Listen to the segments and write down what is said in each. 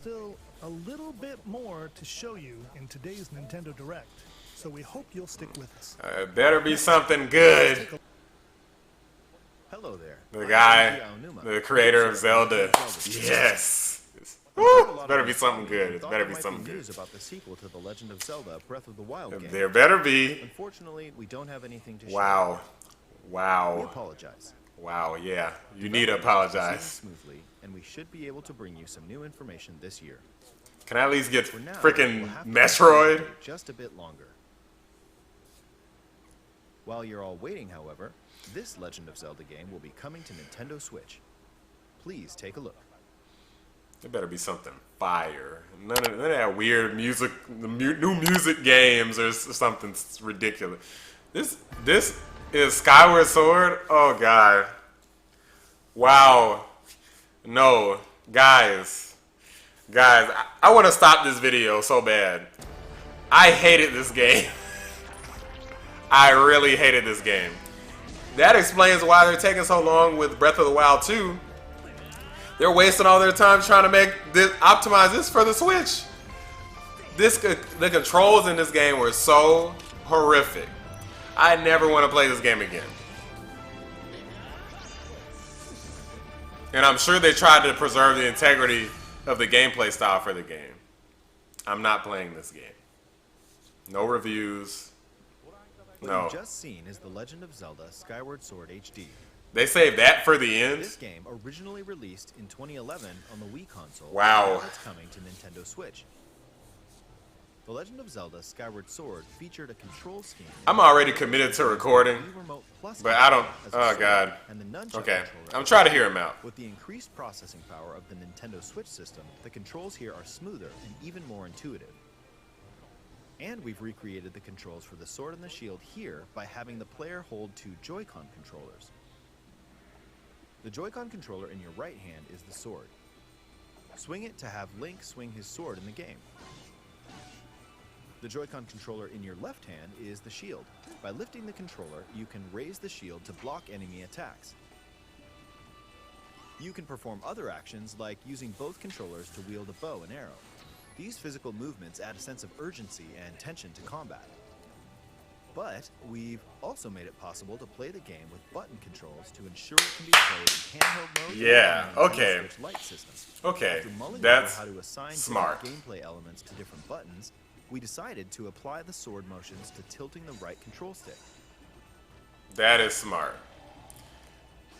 Still a little bit more to show you in today's Nintendo Direct, so we hope you'll stick with us. It better be something good. Hello there. The guy, the creator of Zelda. Yes. Woo! It better be something good. It better be something good. About the sequel to The Legend of Zelda: Breath of the Wild game. There better be. Unfortunately, we don't have anything to show. Wow. We Wow. apologize. Wow, yeah. You need to apologize. Smoothly, and we should be able to bring you some new information this year. Can I at least get For now, freaking we'll have to Metroid? wait just a bit longer. While you're all waiting, however, this Legend of Zelda game will be coming to Nintendo Switch. Please take a look. It better be something fire. None of that weird music, new music games or something ridiculous. This is Skyward Sword? Oh, God. Wow. No. Guys, I want to stop this video so bad. I hated this game. I really hated this game. That explains why they're taking so long with Breath of the Wild 2. They're wasting all their time trying to optimize this for the Switch. The controls in this game were so horrific. I never want to play this game again. And I'm sure they tried to preserve the integrity of the gameplay style for the game. I'm not playing this game. No reviews. What No. you've just seen is The Legend of Zelda Skyward Sword HD. They saved that for the end? This game originally released in 2011 on the Wii console. Wow. Now it's coming to Nintendo Switch. The Legend of Zelda Skyward Sword featured a control scheme. I'm already committed to recording, but I don't. Oh, God. Okay. I'm trying to hear him out. With the increased processing power of the Nintendo Switch system, the controls here are smoother and even more intuitive. And we've recreated the controls for the sword and the shield here by having the player hold two Joy-Con controllers. The Joy-Con controller in your right hand is the sword. Swing it to have Link swing his sword in the game. The Joy-Con controller in your left hand is the shield. By lifting the controller, you can raise the shield to block enemy attacks. You can perform other actions like using both controllers to wield a bow and arrow. These physical movements add a sense of urgency and tension to combat. But we've also made it possible to play the game with button controls to ensure it can be played in handheld mode. Yeah, and okay. Switch Lite system. Okay, After mulling that's over how to assign smart. different gameplay elements to different buttons, we decided to apply the sword motions to tilting the right control stick. That is smart.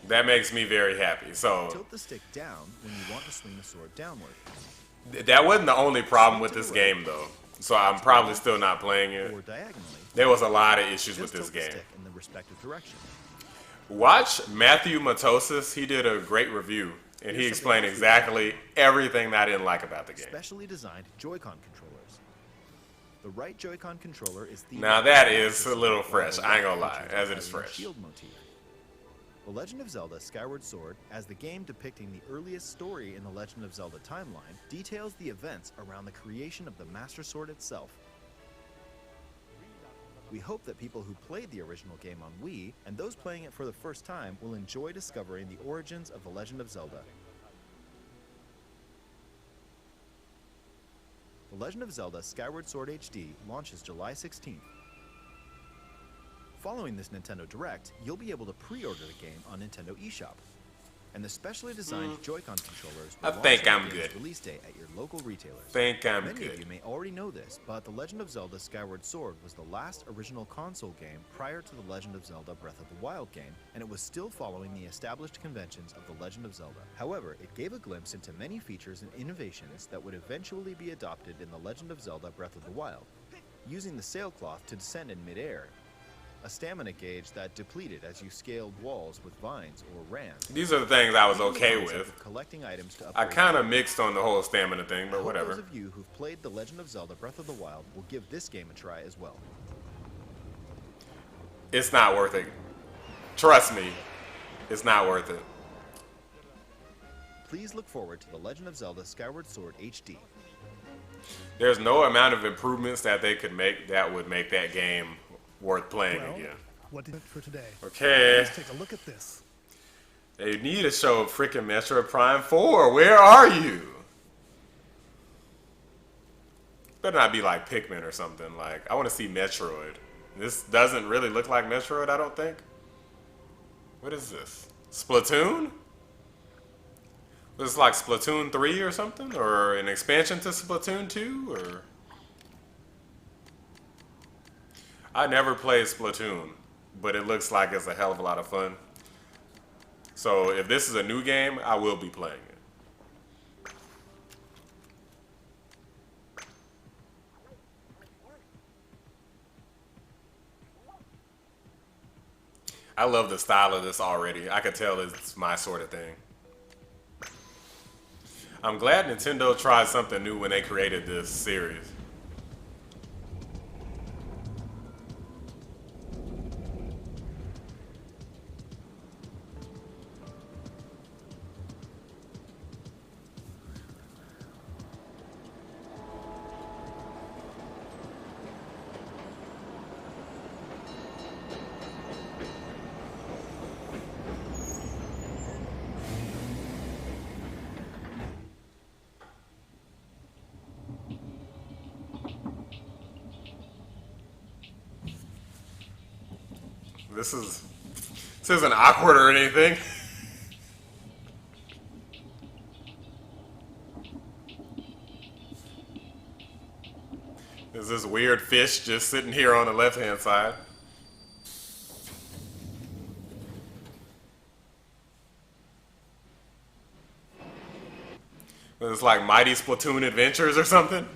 That makes me very happy. So Tilt the stick down when you want to swing the sword downward. that wasn't the only problem with this game, though. So I'm probably still not playing it. Or diagonally. There was a lot of issues with Just this tilt the game. stick in the respective direction. Watch Matthew Matosis. He did a great review, and he explained exactly everything that I didn't like about the game. Specially designed Joy-Con controllers. The right Joy-Con controller is the Now that is a little fresh. I ain't gonna lie, as it is fresh. Shield motif. The Legend of Zelda Skyward Sword, as the game depicting the earliest story in the Legend of Zelda timeline, details the events around the creation of the Master Sword itself. We hope that people who played the original game on Wii and those playing it for the first time will enjoy discovering the origins of the Legend of Zelda. The Legend of Zelda Skyward Sword HD launches July 16th. Following this Nintendo Direct, you'll be able to pre-order the game on Nintendo eShop. And the specially designed Joy-Con controllers will launch think on I'm the game's good. release day at your local retailers. Think I'm Many of good. you may already know this, but The Legend of Zelda Skyward Sword was the last original console game prior to The Legend of Zelda Breath of the Wild game, and it was still following the established conventions of The Legend of Zelda. However, it gave a glimpse into many features and innovations that would eventually be adopted in The Legend of Zelda Breath of the Wild. Using the sailcloth to descend in midair, a stamina gauge that depleted as you scaled walls with vines or ran. These are the things I was Even the okay concept with. of collecting items to I upgrade kind of mixed on the whole stamina thing, I but hope whatever. Those of you who've played The Legend of Zelda Breath of the Wild will give this game a try as well. It's not worth it. Trust me, it's not worth it. Please look forward to The Legend of Zelda Skyward Sword HD. There's no amount of improvements that they could make that would make that game worth playing Well, again. what did it for today? Okay. Let's take a look at this. They need to show freaking Metroid Prime 4. Where are you? better not be like Pikmin or something. Like, I want to see Metroid. This doesn't really look like Metroid, I don't think. What is this? Splatoon? This is like Splatoon 3 or something? Or an expansion to Splatoon 2? Or I never played Splatoon, but it looks like it's a hell of a lot of fun. So if this is a new game, I will be playing it. I love the style of this already. I could tell it's my sort of thing. I'm glad Nintendo tried something new when they created this series. This isn't awkward or anything. There's this weird fish just sitting here on the left-hand side. It's like Mighty Splatoon Adventures or something.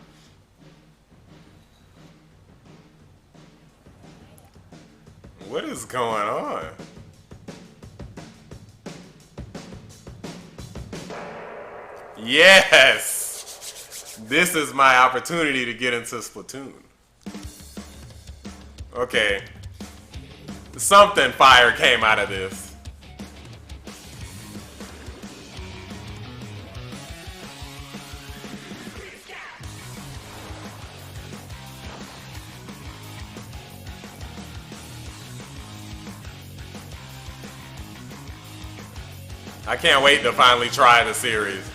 What is going on? Yes! This is my opportunity to get into Splatoon. Okay. Something fire came out of this. I can't wait to finally try the series.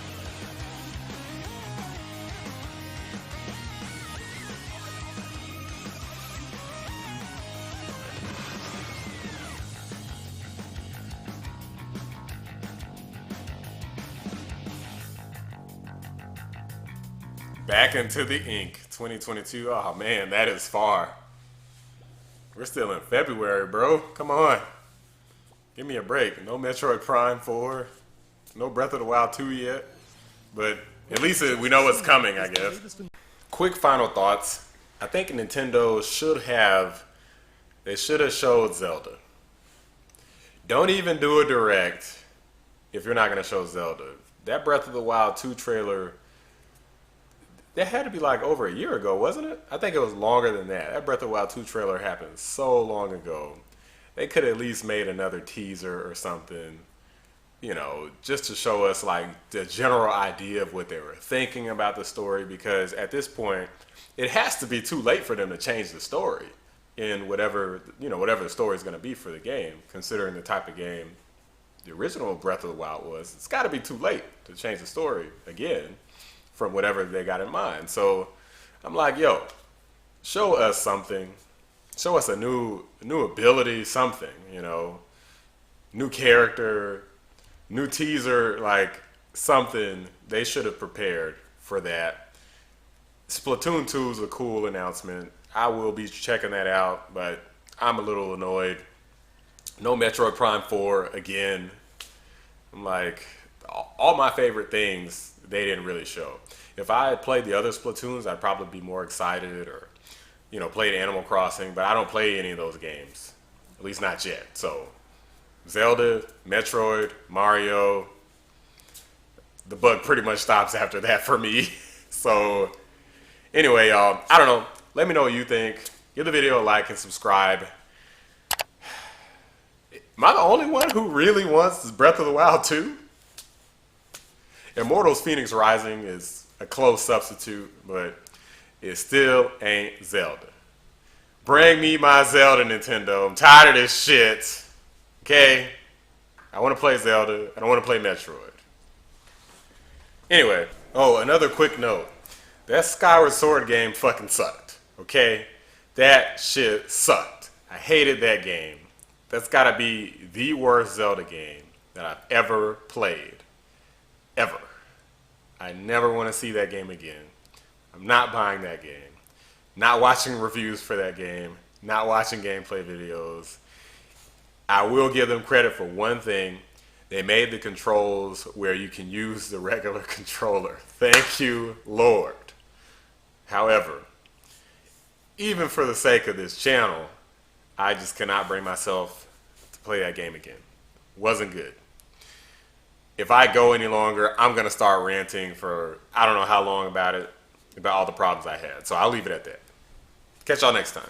Back into the ink, 2022. Oh man, that is far. We're still in February, bro. Come on. Give me a break. No Metroid Prime 4. No Breath of the Wild 2 yet. But at least we know what's coming, I guess. Quick final thoughts. I think Nintendo should have showed Zelda. Don't even do a direct if you're not going to show Zelda. That Breath of the Wild 2 trailer, that had to be like over a year ago, wasn't it? I think it was longer than that. That Breath of the Wild 2 trailer happened so long ago. They could have at least made another teaser or something, you know, just to show us like the general idea of what they were thinking about the story, because at this point, it has to be too late for them to change the story in whatever the story is going to be for the game, considering the type of game the original Breath of the Wild was. It's got to be too late to change the story again from whatever they got in mind. So I'm like, yo, show us something. Show us a new ability, something, you know, new character, new teaser, like something. They should have prepared for that. Splatoon 2 is a cool announcement. I will be checking that out, but I'm a little annoyed. No Metroid Prime 4 again. I'm like, all my favorite things, they didn't really show. If I had played the other Splatoons, I'd probably be more excited, or you know, played Animal Crossing, but I don't play any of those games. At least not yet. So, Zelda, Metroid, Mario, the buck pretty much stops after that for me. So, anyway, y'all, I don't know. Let me know what you think. Give the video a like and subscribe. Am I the only one who really wants Breath of the Wild 2? Immortals Phoenix Rising is a close substitute, but it still ain't Zelda. Bring me my Zelda, Nintendo. I'm tired of this shit. Okay? I want to play Zelda. I don't want to play Metroid. Anyway, another quick note. That Skyward Sword game fucking sucked. Okay? That shit sucked. I hated that game. That's gotta be the worst Zelda game that I've ever played. Ever. I never want to see that game again. I'm not buying that game. Not watching reviews for that game. Not watching gameplay videos. I will give them credit for one thing. They made the controls where you can use the regular controller. Thank you, Lord. However, even for the sake of this channel, I just cannot bring myself to play that game again. Wasn't good. If I go any longer, I'm going to start ranting for I don't know how long about it, about all the problems I had. So I'll leave it at that. Catch y'all next time.